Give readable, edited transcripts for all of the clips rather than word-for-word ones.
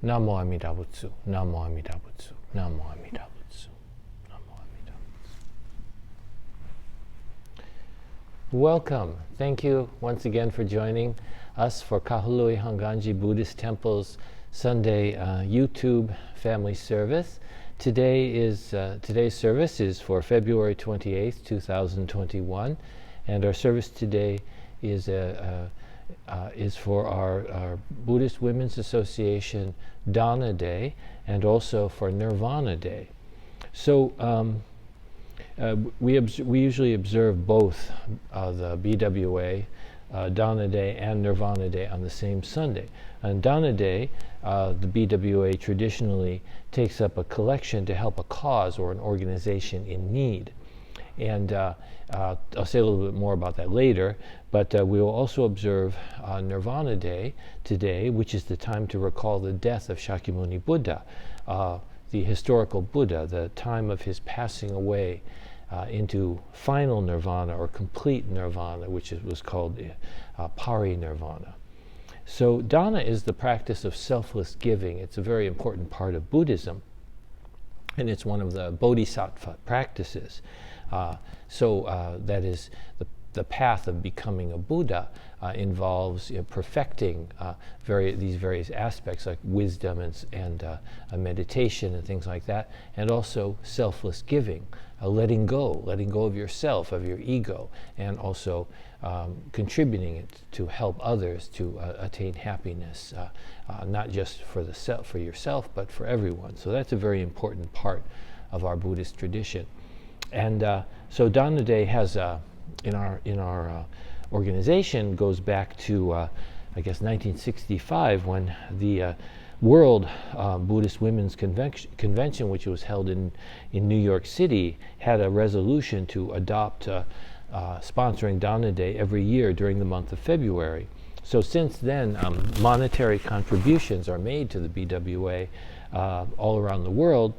Namo Amida Butsu, Namo Amida Butsu, Namo Amida Butsu, Namo Amida Butsu. Welcome. Thank you once again for joining us for Kahului Hongwanji Buddhist Temple's Sunday YouTube family service. Today's service is for February 28th, 2021, and our service today is for our Buddhist Women's Association Dana Day and also for Nirvana Day. So we usually observe both the BWA, Dana Day and Nirvana Day on the same Sunday. On Dana Day, the BWA traditionally takes up a collection to help a cause or an organization in need. And I'll say a little bit more about that later, but we will also observe Nirvana Day today, which is the time to recall the death of Shakyamuni Buddha, the historical Buddha, the time of his passing away into final nirvana or complete nirvana, which was called Parinirvana. So dana is the practice of selfless giving. It's a very important part of Buddhism, and it's one of the bodhisattva practices. That is the path of becoming a Buddha involves perfecting these various aspects like wisdom and meditation and things like that, and also selfless giving, letting go of yourself, of your ego, and also contributing it to help others to attain happiness, not just for yourself, but for everyone. So that's a very important part of our Buddhist tradition. And so Dana Day has, in our organization, goes back to, I guess, 1965, when the World Buddhist Women's Convention, which was held in New York City, had a resolution to adopt sponsoring Dana Day every year during the month of February. So since then, monetary contributions are made to the BWA all around the world,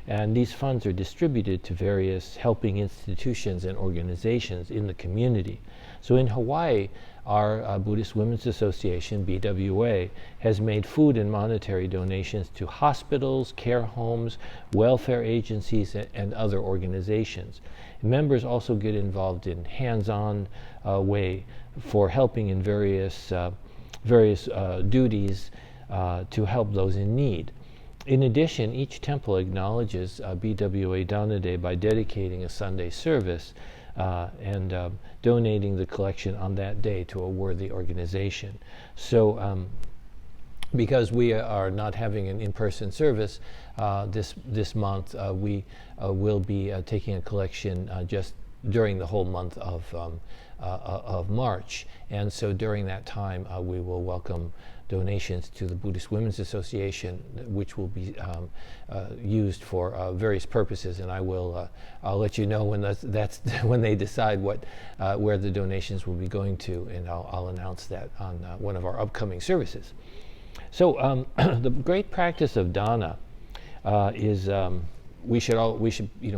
and these funds are distributed to various helping institutions and organizations in the community. So in Hawaii, our Buddhist Women's Association, BWA, has made food and monetary donations to hospitals, care homes, welfare agencies, and other organizations. Members also get involved in hands-on way for helping in various duties to help those in need. In addition, each temple acknowledges BWA Dana Day by dedicating a Sunday service and donating the collection on that day to a worthy organization. So because we are not having an in-person service this month, we will be taking a collection just during the whole month of March. And so during that time, we will welcome donations to the Buddhist Women's Association, which will be used for various purposes, and I'll let you know when that's when they decide where the donations will be going to, and I'll announce that on one of our upcoming services. So the great practice of dana is we should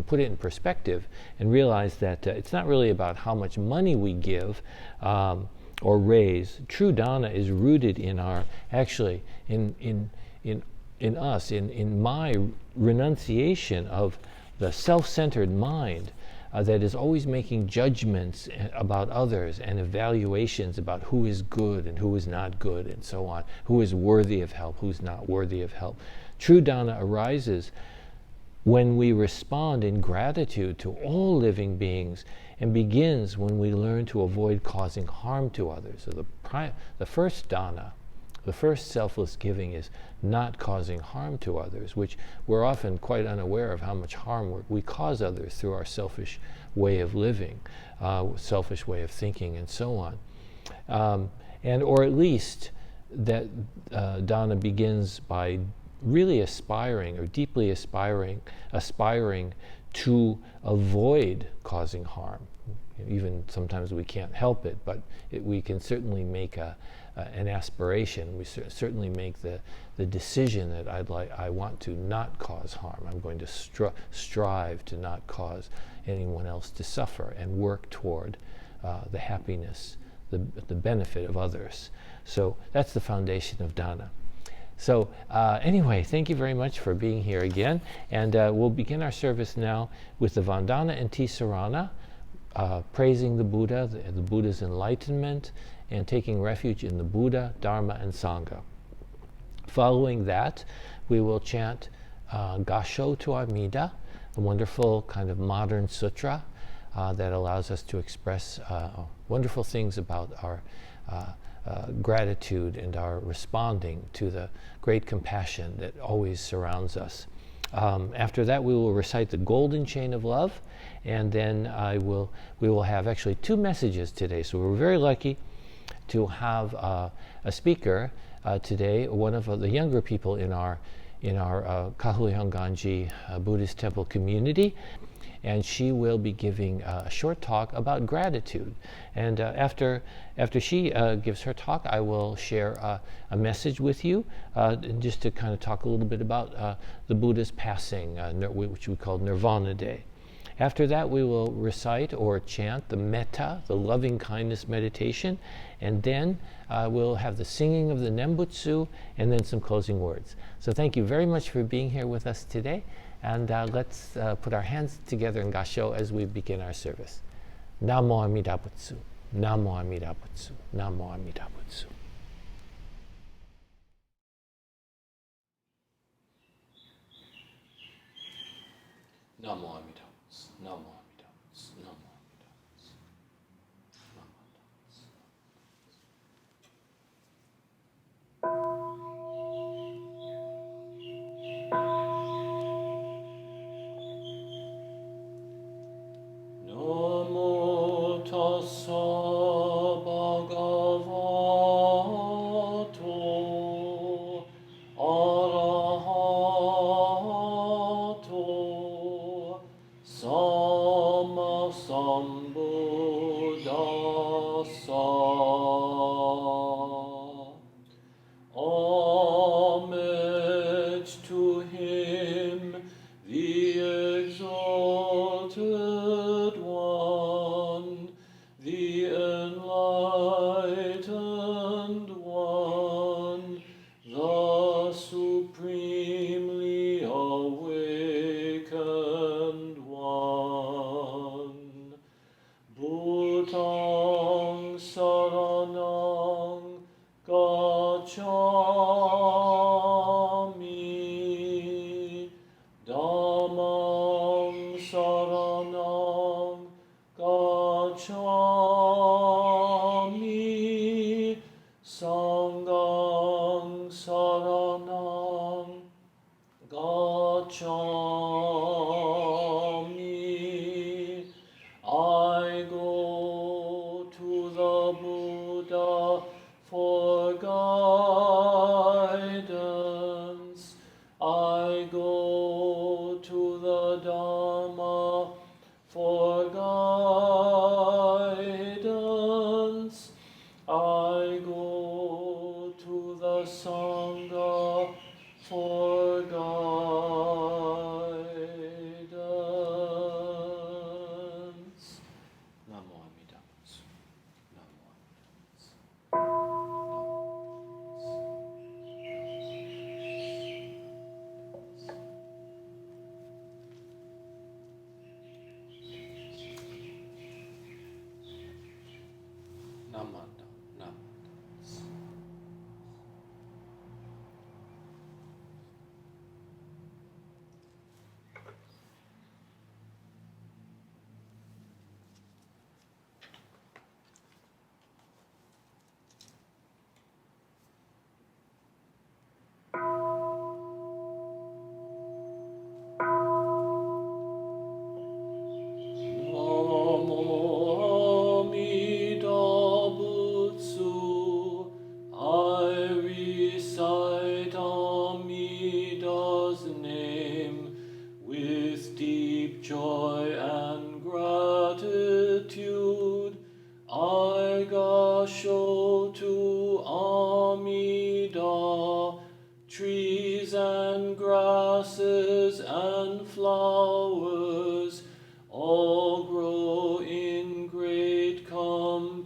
put it in perspective and realize that it's not really about how much money we give or raise. True dana is rooted in our, actually, in my renunciation of the self-centered mind that is always making judgments about others and evaluations about who is good and who is not good and so on, who is worthy of help, who's not worthy of help. True dana arises when we respond in gratitude to all living beings, and begins when we learn to avoid causing harm to others. So the first dana, the first selfless giving, is not causing harm to others, which we're often quite unaware of how much harm we cause others through our selfish way of living, selfish way of thinking, and so on. Or at least that dana begins by really aspiring, or deeply aspiring to avoid causing harm. Even sometimes we can't help it, but we can certainly make an aspiration. We certainly make the decision that I want to not cause harm. I'm going to strive to not cause anyone else to suffer and work toward the happiness, the benefit of others. So that's the foundation of dana. So anyway, thank you very much for being here again. And we'll begin our service now with the Vandana and Tisarana, praising the Buddha, the Buddha's enlightenment, and taking refuge in the Buddha, Dharma, and Sangha. Following that, we will chant Gasho to Amida, a wonderful kind of modern sutra that allows us to express wonderful things about our gratitude and our responding to the great compassion that always surrounds us. After that, we will recite the Golden Chain of Love, and then we will have actually 2 messages today. So we're very lucky to have a speaker today, one of the younger people in our Kahului Hongwanji Buddhist temple community. And she will be giving a short talk about gratitude. And after she gives her talk, I will share a message with you, just to kind of talk a little bit about the Buddha's passing, which we call Nirvana Day. After that, we will recite or chant the metta, the loving kindness meditation, and then we'll have the singing of the Nembutsu, and then some closing words. So thank you very much for being here with us today. And let's put our hands together in Gasho as we begin our service. Namo Amida Butsu, Namo Amida Butsu, Namo Amida Butsu. Namo Amida Butsu, Namo Amida Butsu, Namo Amida Butsu, Namo Amida Butsu. Namo tassa bhagavato arahato samma sambuddhassa. Homage to him, the exalted one, the enlightened one, the supremely awakened one. Bhutang saranang gacchami, Dhammang saranang gacchami, Sanghang saranang gacchami. I go to the Buddha for guidance. I go to the Dharma for guidance. I go to the Sangha for guidance. Namo Amida Butsu. Namo Amida Butsu. Namanda, Namanda. Namo Amida Butsu. I recite Amida's name with deep joy and gratitude. I gasho to Amida, trees and grasses and flowers all grow in great compassion.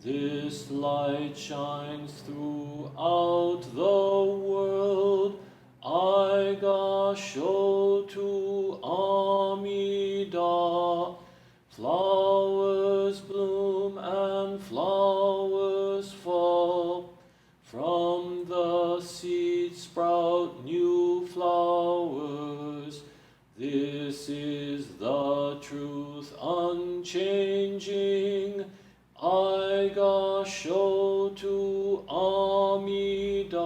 This light shines through out the world. I gasho to Amida. Flowers bloom and flowers fall. From the seed sprout new flowers. This is the truth unchanging. I gasho to Amida.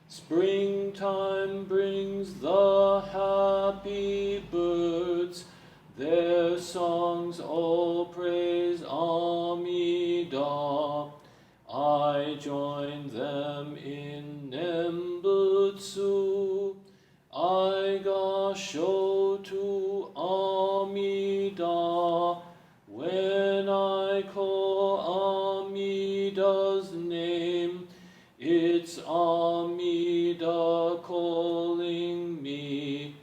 Springtime brings the happy birds. Their songs all praise Amida. I join them in Nembutsu. I gasho to Amida. When I call Amida's name, it's Amida calling me.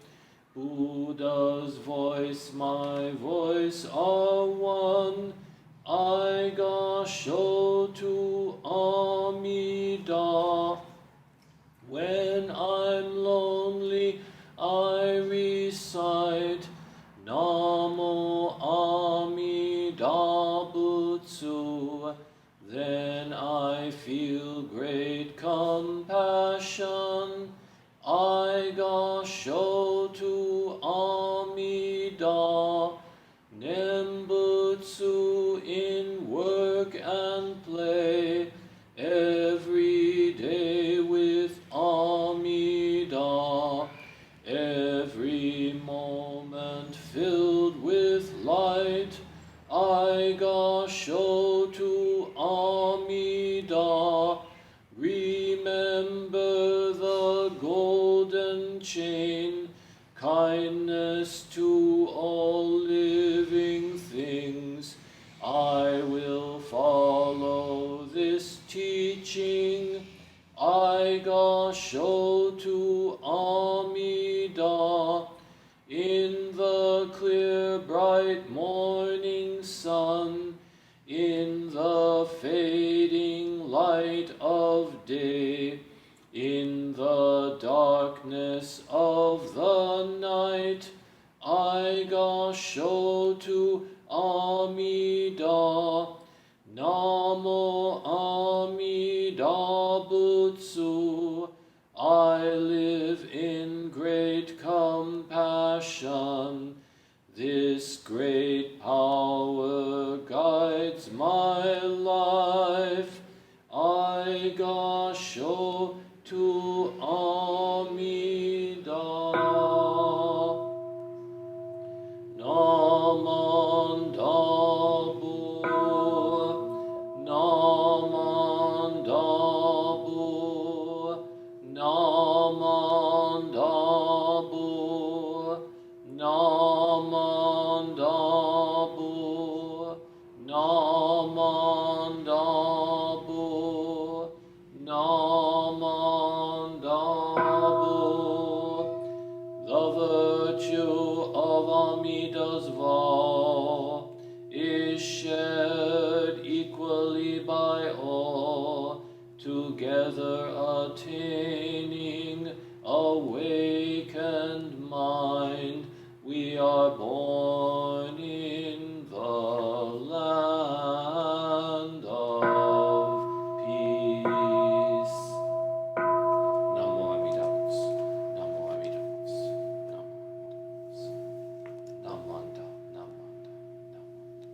Buddha's voice, my voice are one. I gasho to Amida. When I'm lonely, I recite Namo Amida Butsu. Then I feel great compassion. I gasho to Amida. Nembutsu in work and play. Every day with Amida. Every moment filled with light. I gasho to Amida. Remember the golden chain. Kindness to all living things. I will follow this teaching. I gasho to Amida. In the clear bright morning sun, in the fading light of day, in the darkness of the night, I gasho to Amida. Namo Amida Butsu. I live in great compassion. This great power guides my life. I gasho to Amida. Namandabu, Namandabu, Namandabu, Namandabu, Namandabu, Namandabu. The virtue of Amida's vow is shared equally by all, together attaining awakened mind. We are born in the land of peace. Namo Amida Butsu. Namo Amida Butsu. Namo Amida Butsu. Namanda, Namanda, Namanda.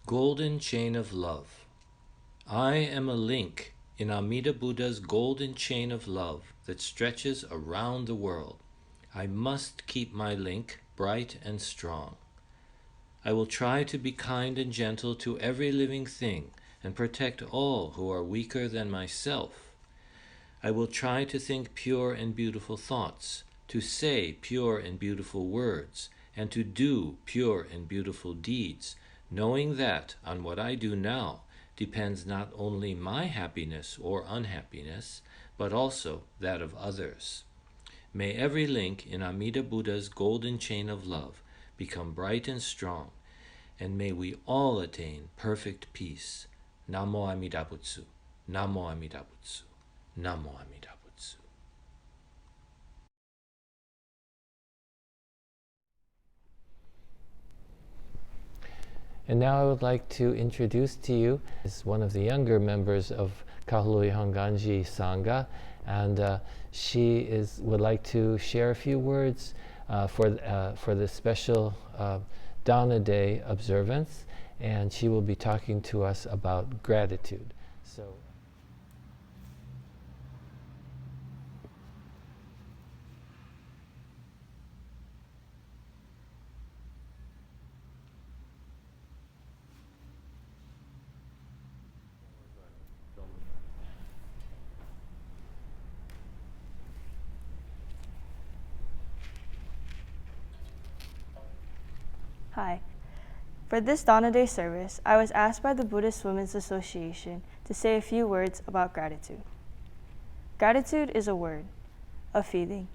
Golden Chain of Love. I am a link in Amida Buddha's golden chain of love that stretches around the world. I must keep my link bright and strong. I will try to be kind and gentle to every living thing and protect all who are weaker than myself. I will try to think pure and beautiful thoughts, to say pure and beautiful words, and to do pure and beautiful deeds, knowing that on what I do now depends not only my happiness or unhappiness, but also that of others. May every link in Amida Buddha's golden chain of love become bright and strong, and may we all attain perfect peace. Namo Amida Butsu. Namo Amida Butsu. Namo Amida Butsu. And now I would like to introduce to you is one of the younger members of Kahului Hongwanji Sangha, and she would like to share a few words for the special Dana Day observance, and she will be talking to us about gratitude. So. Hi. For this Dana Day service, I was asked by the Buddhist Women's Association to say a few words about gratitude. Gratitude is a word, a feeling,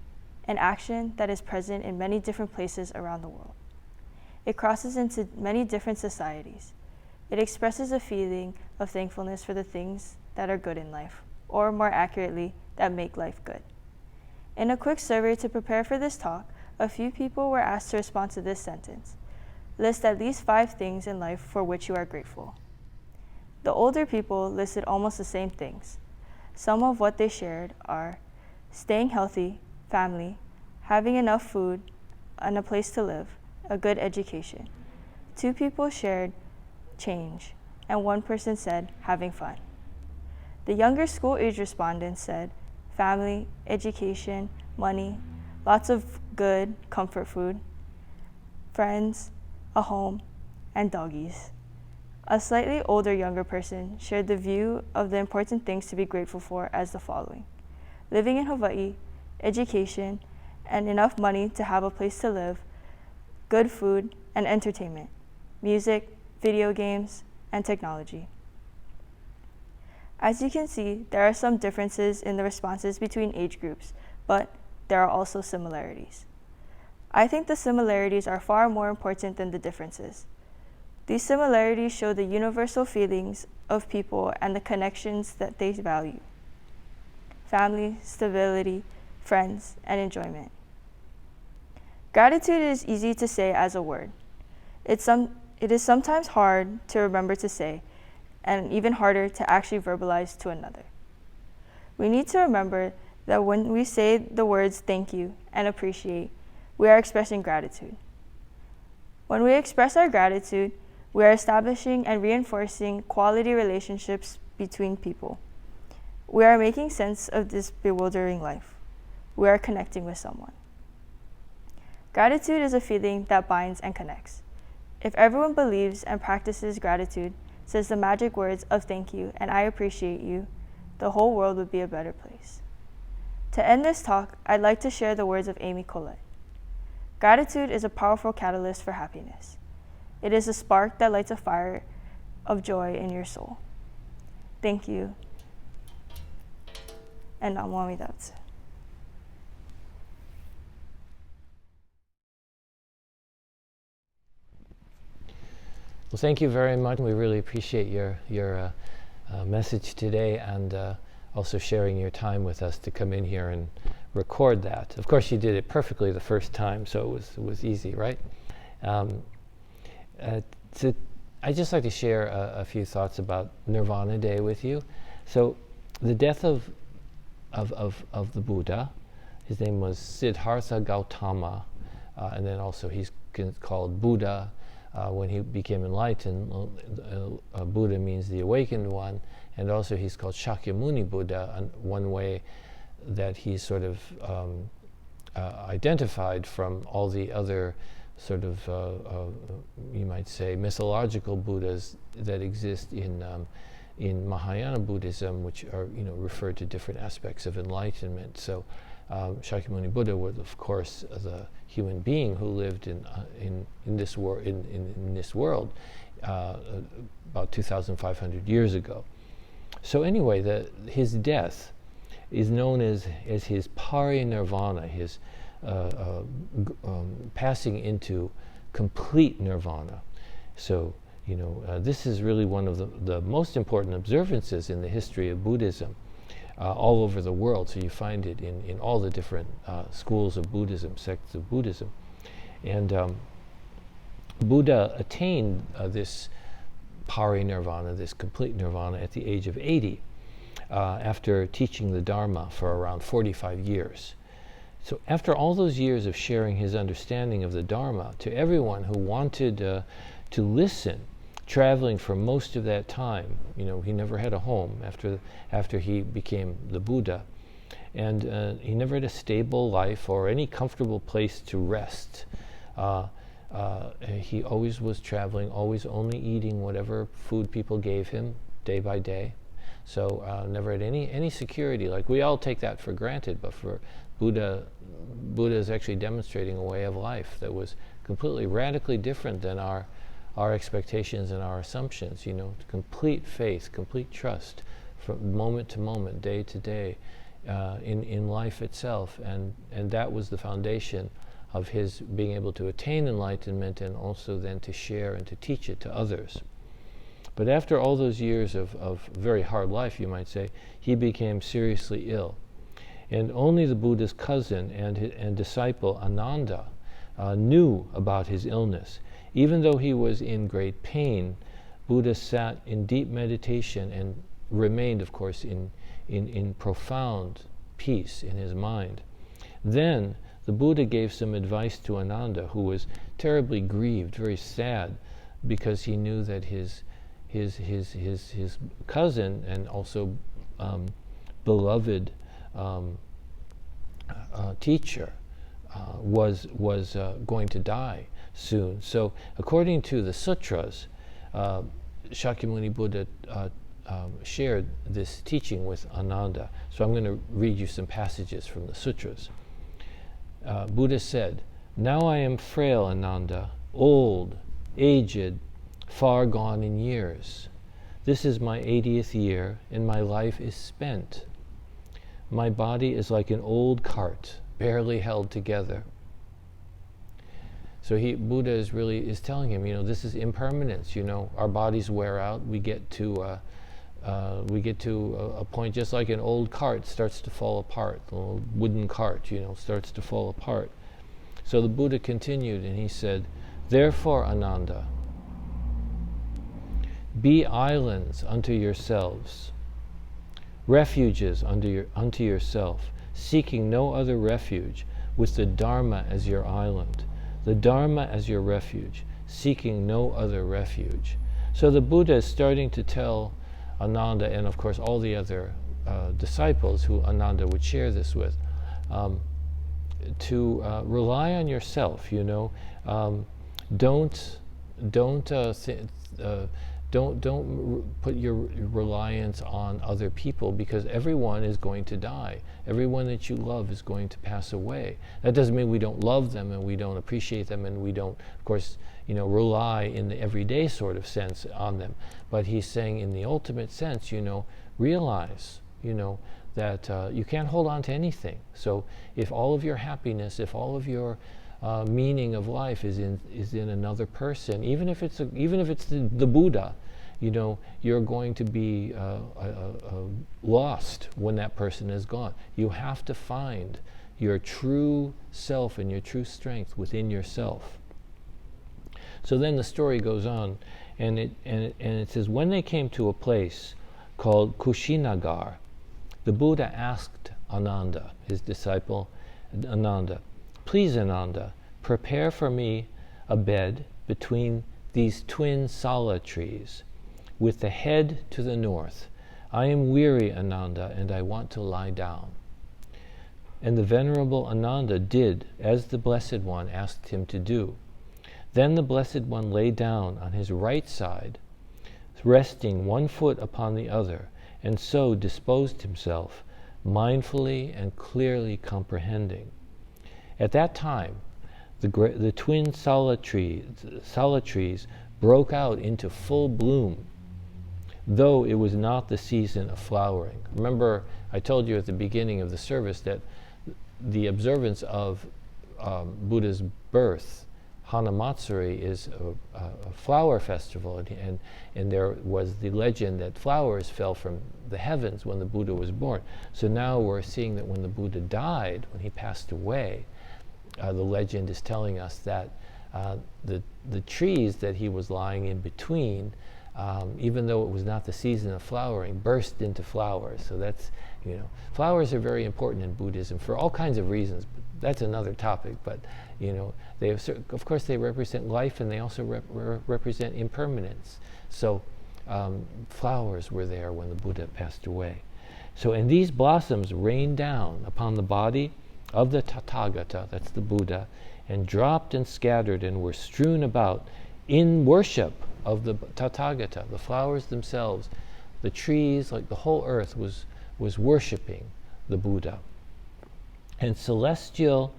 an action that is present in many different places around the world. It crosses into many different societies. It expresses a feeling of thankfulness for the things that are good in life, or more accurately, that make life good. In a quick survey to prepare for this talk, a few people were asked to respond to this sentence. List at least 5 things in life for which you are grateful. The older people listed almost the same things. Some of what they shared are staying healthy, family, having enough food and a place to live, a good education. 2 people shared change, and 1 person said having fun. The younger school-age respondents said family, education, money, lots of good comfort food, friends, a home, and doggies. A slightly older younger person shared the view of the important things to be grateful for as the following: living in Hawaii, education, and enough money to have a place to live, good food and entertainment, music, video games, and technology. As you can see, there are some differences in the responses between age groups, but there are also similarities. I think the similarities are far more important than the differences. These similarities show the universal feelings of people and the connections that they value: family, stability, friends, and enjoyment. Gratitude is easy to say as a word. It is sometimes hard to remember to say, and even harder to actually verbalize to another. We need to remember that when we say the words thank you and appreciate, we are expressing gratitude. When we express our gratitude, we are establishing and reinforcing quality relationships between people. We are making sense of this bewildering life. We are connecting with someone. Gratitude is a feeling that binds and connects. If everyone believes and practices gratitude, says the magic words of thank you and I appreciate you, the whole world would be a better place. To end this talk, I'd like to share the words of Amy Colette. Gratitude is a powerful catalyst for happiness. It is a spark that lights a fire of joy in your soul. Thank you. And Namo Amida Butsu. Well, thank you very much. We really appreciate your message today, and also sharing your time with us to come in here and record that. Of course, you did it perfectly the first time, so it was easy, right? I'd just like to share a few thoughts about Nirvana Day with you. So, the death of the Buddha, his name was Siddhartha Gautama, and then also he's called Buddha. When he became enlightened, Buddha means the awakened one, and also he's called Shakyamuni Buddha, and one way that he's sort of identified from all the other sort of, you might say, mythological Buddhas that exist in Mahayana Buddhism, which are, refer to different aspects of enlightenment. So Shakyamuni Buddha was, of course, the human being who lived in this world about 2,500 years ago. So anyway, his death is known as his Parinirvana, his passing into complete nirvana. So, this is really one of the most important observances in the history of Buddhism all over the world. So you find it in all the different schools of Buddhism, sects of Buddhism. And Buddha attained this Parinirvana, this complete nirvana, at the age of 80, after teaching the Dharma for around 45 years. So after all those years of sharing his understanding of the Dharma to everyone who wanted to listen, traveling for most of that time, he never had a home after he became the Buddha, and he never had a stable life or any comfortable place to rest. He always was traveling, always only eating whatever food people gave him day by day. So never had any security. Like, we all take that for granted, but for Buddha is actually demonstrating a way of life that was completely radically different than our expectations and our assumptions. Complete faith, complete trust from moment to moment, day to day, in life itself, and that was the foundation of his being able to attain enlightenment, and also then to share and to teach it to others. But after all those years of very hard life, you might say, he became seriously ill. And only the Buddha's cousin and disciple Ananda knew about his illness. Even though he was in great pain, Buddha sat in deep meditation and remained, of course, in profound peace in his mind. Then the Buddha gave some advice to Ananda, who was terribly grieved, very sad, because he knew that his cousin and also beloved teacher was going to die soon. So according to the sutras, Shakyamuni Buddha shared this teaching with Ananda. So I'm going to read you some passages from the sutras. Buddha said, "Now I am frail, Ananda, old, aged, far gone in years. This is my 80th year, and my life is spent. My body is like an old cart, barely held together." So Buddha is telling him, this is impermanence. Our bodies wear out. We get to a point, just like an old cart starts to fall apart. The old wooden cart, starts to fall apart. So the Buddha continued, and he said, "Therefore, Ananda, be islands unto yourselves, refuges unto yourself, seeking no other refuge, with the Dharma as your island, the Dharma as your refuge, seeking no other refuge." So the Buddha is starting to tell Ananda, and of course all the other disciples who Ananda would share this with, to rely on yourself. Don't put your reliance on other people, because everyone is going to die. Everyone that you love is going to pass away. That doesn't mean we don't love them and we don't appreciate them and we don't, of course, rely in the everyday sort of sense on them. But he's saying in the ultimate sense, realize, that you can't hold on to anything. So if all of your happiness, if all of your meaning of life is in another person, even if it's the Buddha, you're going to be lost when that person is gone. You have to find your true self and your true strength within yourself. So then the story goes on, and it says, when they came to a place called Kushinagar, the Buddha asked Ananda, his disciple Ananda, "Please, Ananda, prepare for me a bed between these twin sala trees, with the head to the north. I am weary, Ananda, and I want to lie down." And the Venerable Ananda did as the Blessed One asked him to do. Then the Blessed One lay down on his right side, resting one foot upon the other, and so disposed himself, mindfully and clearly comprehending. At that time, the twin sala trees broke out into full bloom, though it was not the season of flowering. Remember, I told you at the beginning of the service that the observance of Buddha's birth, Hanamatsuri is a flower festival, and there was the legend that flowers fell from the heavens when the Buddha was born. So now we're seeing that when the Buddha died, when he passed away, the legend is telling us that the trees that he was lying in between, even though it was not the season of flowering, burst into flowers. So that's, flowers are very important in Buddhism for all kinds of reasons. That's another topic, but they of course they represent life, and they also represent impermanence. So flowers were there when the Buddha passed away. So, and these blossoms rained down upon the body of the Tathagata, that's the Buddha, and dropped and scattered and were strewn about in worship of the Tathagata. The flowers themselves, the trees, like the whole earth was worshipping the Buddha. And celestial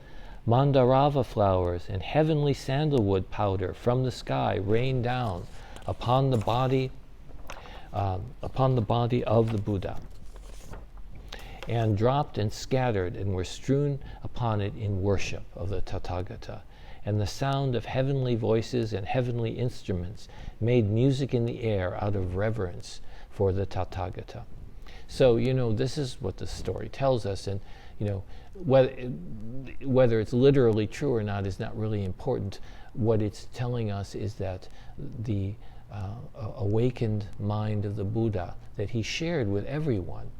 mandarava flowers and heavenly sandalwood powder from the sky rained down upon the body of the Buddha, and dropped and scattered and were strewn upon it in worship of the Tathagata. And the sound of heavenly voices and heavenly instruments made music in the air out of reverence for the Tathagata. So, this is what the story tells us, and whether it's literally true or not is not really important. What it's telling us is that the awakened mind of the Buddha that he shared with everyone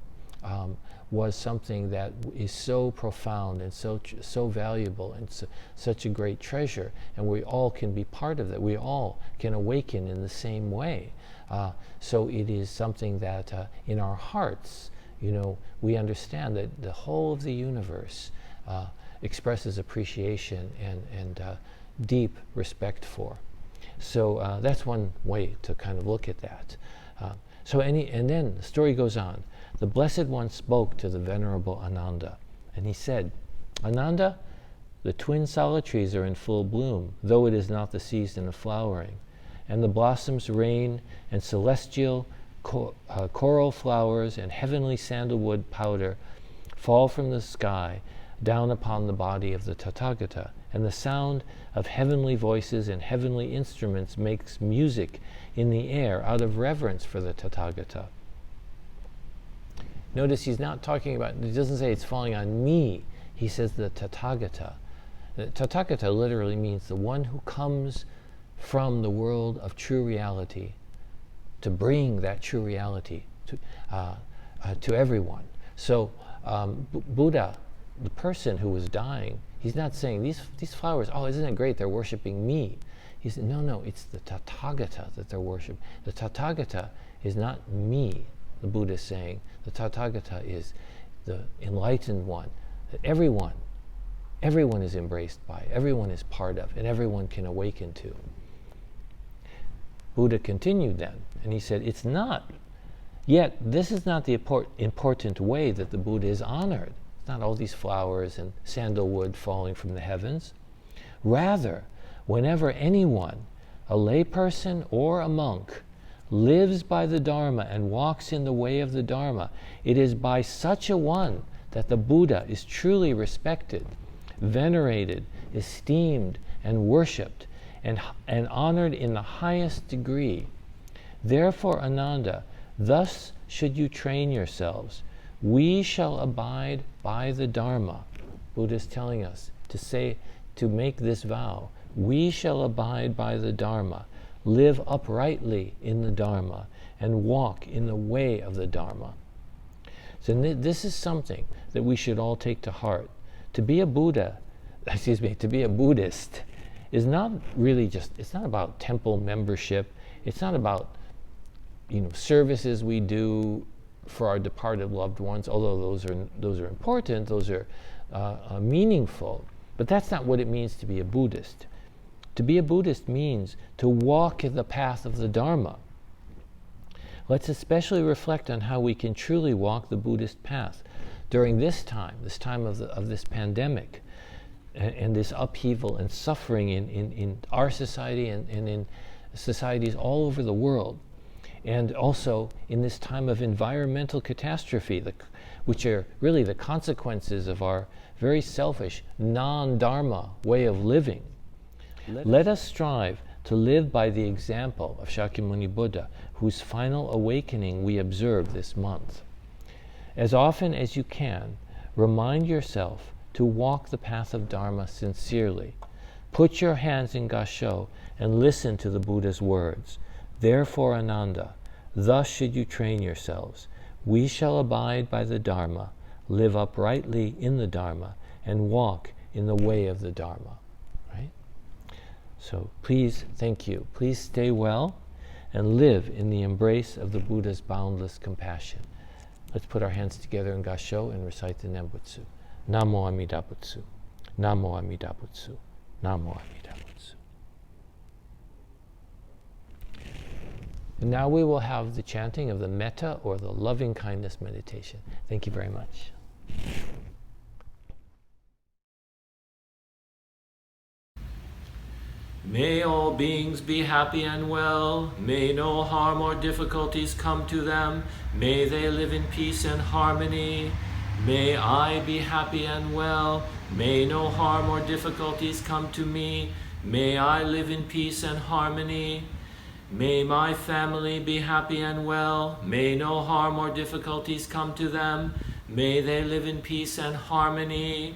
was something that is so profound and so valuable and such a great treasure, and we all can be part of that. We all can awaken in the same way. So it is something that in our hearts, we understand that the whole of the universe expresses appreciation and deep respect for. So that's one way to kind of look at that. And then the story goes on. The Blessed One spoke to the Venerable Ananda, and he said, "Ananda, the twin sala trees are in full bloom, though it is not the season of flowering, and the blossoms rain, and celestial coral flowers and heavenly sandalwood powder fall from the sky down upon the body of the Tathagata, and the sound of heavenly voices and heavenly instruments makes music in the air out of reverence for the Tathagata." Notice he's not talking about, he doesn't say it's falling on me, he says the Tathagata. The Tathagata literally means the one who comes from the world of true reality to bring that true reality to everyone. So Buddha, the person who was dying, he's not saying these flowers, oh, isn't it great, they're worshiping me. He said, no, it's the Tathagata that they're worshiping. The Tathagata is not me, the Buddha is saying. The Tathagata is the enlightened one that everyone is embraced by, everyone is part of, and everyone can awaken to. Buddha continued then, and he said, it's not. Yet, this is not the important way that the Buddha is honored. It's not all these flowers and sandalwood falling from the heavens. Rather, whenever anyone, a layperson or a monk, lives by the Dharma and walks in the way of the Dharma, it is by such a one that the Buddha is truly respected, venerated, esteemed, and worshipped, and honored in the highest degree. Therefore, Ananda, thus should you train yourselves. We shall abide by the Dharma. Buddha is telling us to make this vow. We shall abide by the Dharma, live uprightly in the Dharma, and walk in the way of the Dharma. So this is something that we should all take to heart. To be a Buddhist is not really it's not about temple membership. It's not about, services we do for our departed loved ones, although those are important, those are meaningful. But that's not what it means to be a Buddhist. To be a Buddhist means to walk in the path of the Dharma. Let's especially reflect on how we can truly walk the Buddhist path during this time of this pandemic, and this upheaval and suffering in our society and in societies all over the world, and also in this time of environmental catastrophe, which are really the consequences of our very selfish, non-Dharma way of living. Let us strive to live by the example of Shakyamuni Buddha, whose final awakening we observe this month. As often as you can, remind yourself to walk the path of Dharma sincerely. Put your hands in Gasho and listen to the Buddha's words. Therefore, Ananda, thus should you train yourselves. We shall abide by the Dharma, live uprightly in the Dharma, and walk in the way of the Dharma. Right? So please, thank you. Please stay well and live in the embrace of the Buddha's boundless compassion. Let's put our hands together in Gasho and recite the Nembutsu. Namo Amida Butsu. Namo Amida Butsu. Namo Amida Butsu. And now we will have the chanting of the metta or the loving kindness meditation. Thank you very much. May all beings be happy and well. May no harm or difficulties come to them. May they live in peace and harmony. May I be happy and well. May no harm or difficulties come to me. May I live in peace and harmony. May my family be happy and well. May no harm or difficulties come to them. May they live in peace and harmony.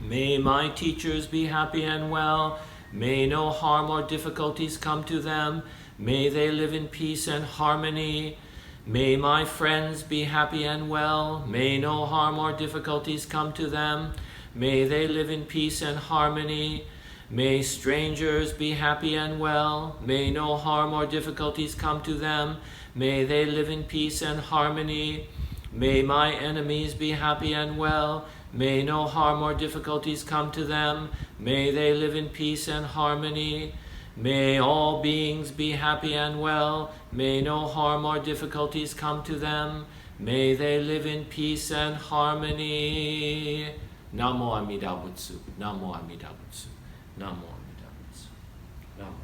May my teachers be happy and well. May no harm or difficulties come to them. May they live in peace and harmony. May my friends be happy and well. May no harm or difficulties come to them. May they live in peace and harmony. May strangers be happy and well. May no harm or difficulties come to them. May they live in peace and harmony. May my enemies be happy and well. May no harm or difficulties come to them. May they live in peace and harmony. May all beings be happy and well. May no harm or difficulties come to them. May they live in peace and harmony. Namo Amida Butsu. Namo Amida Butsu. Namo Amida Butsu. Namo.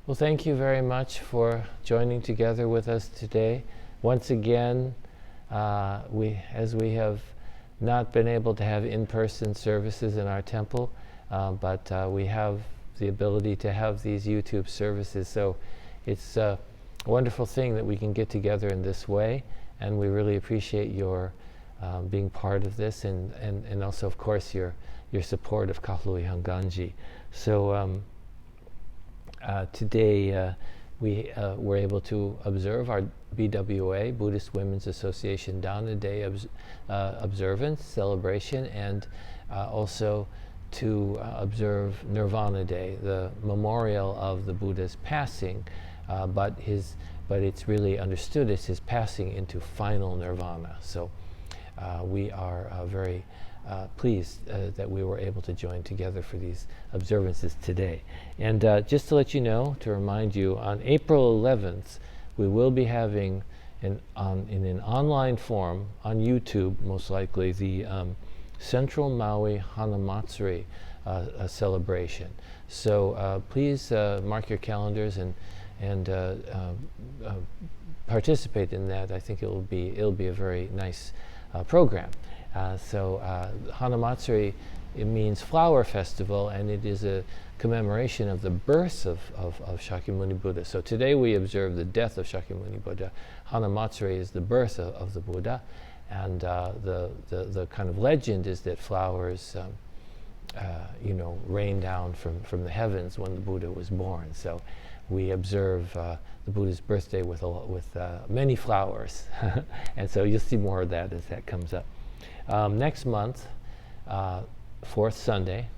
Well, thank you very much for joining together with us today. Once again, as we have not been able to have in-person services in our temple, but we have the ability to have these YouTube services. So it's a wonderful thing that we can get together in this way, and we really appreciate your being part of this, and also, of course, your support of Kahului Hongwanji. So today we were able to observe our BWA, Buddhist Women's Association Dana Day observance, celebration, and also to observe Nirvana Day, the memorial of the Buddha's passing, but it's really understood as his passing into final nirvana. So we are very pleased that we were able to join together for these observances today. And just to let you know, to remind you, on April 11th, we will be having in an online form on YouTube, most likely, the Central Maui Hanamatsuri celebration. So please mark your calendars and participate in that. I think it'll be a very nice program. So Hanamatsuri, it means flower festival, and it is a commemoration of the birth of Shakyamuni Buddha. So today we observe the death of Shakyamuni Buddha. Hanamatsuri is the birth of the Buddha, and the kind of legend is that flowers rain down from the heavens when the Buddha was born. So we observe the Buddha's birthday with many flowers. And so you'll see more of that as that comes up. Next month, fourth Sunday,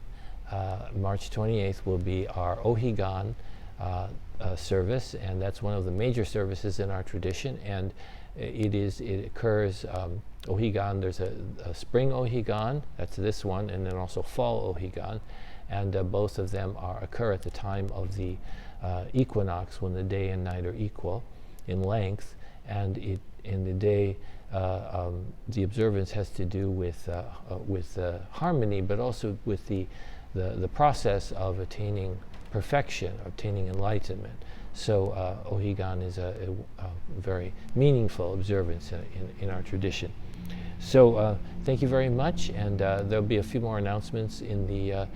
March 28th, will be our Ohigan service, and that's one of the major services in our tradition. And it occurs, Ohigan, there's a spring Ohigan, that's this one, and then also fall Ohigan, and both of them occur at the time of the equinox, when the day and night are equal in length, and in the day the observance has to do with harmony, but also with the process of attaining perfection, obtaining enlightenment. So Ohigan is a very meaningful observance in our tradition. So thank you very much, and there'll be a few more announcements in the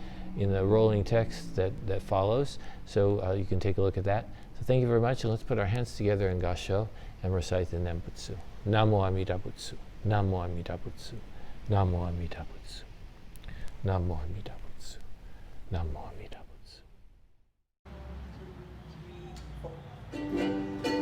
rolling text that follows, so you can take a look at that. So thank you very much, and let's put our hands together in Gasho and recite the Namo Butsu. Namo Amida Butsu. Namo Amida Butsu. Namo Amida Butsu. Namo Amida Butsu. Namo Amida Butsu.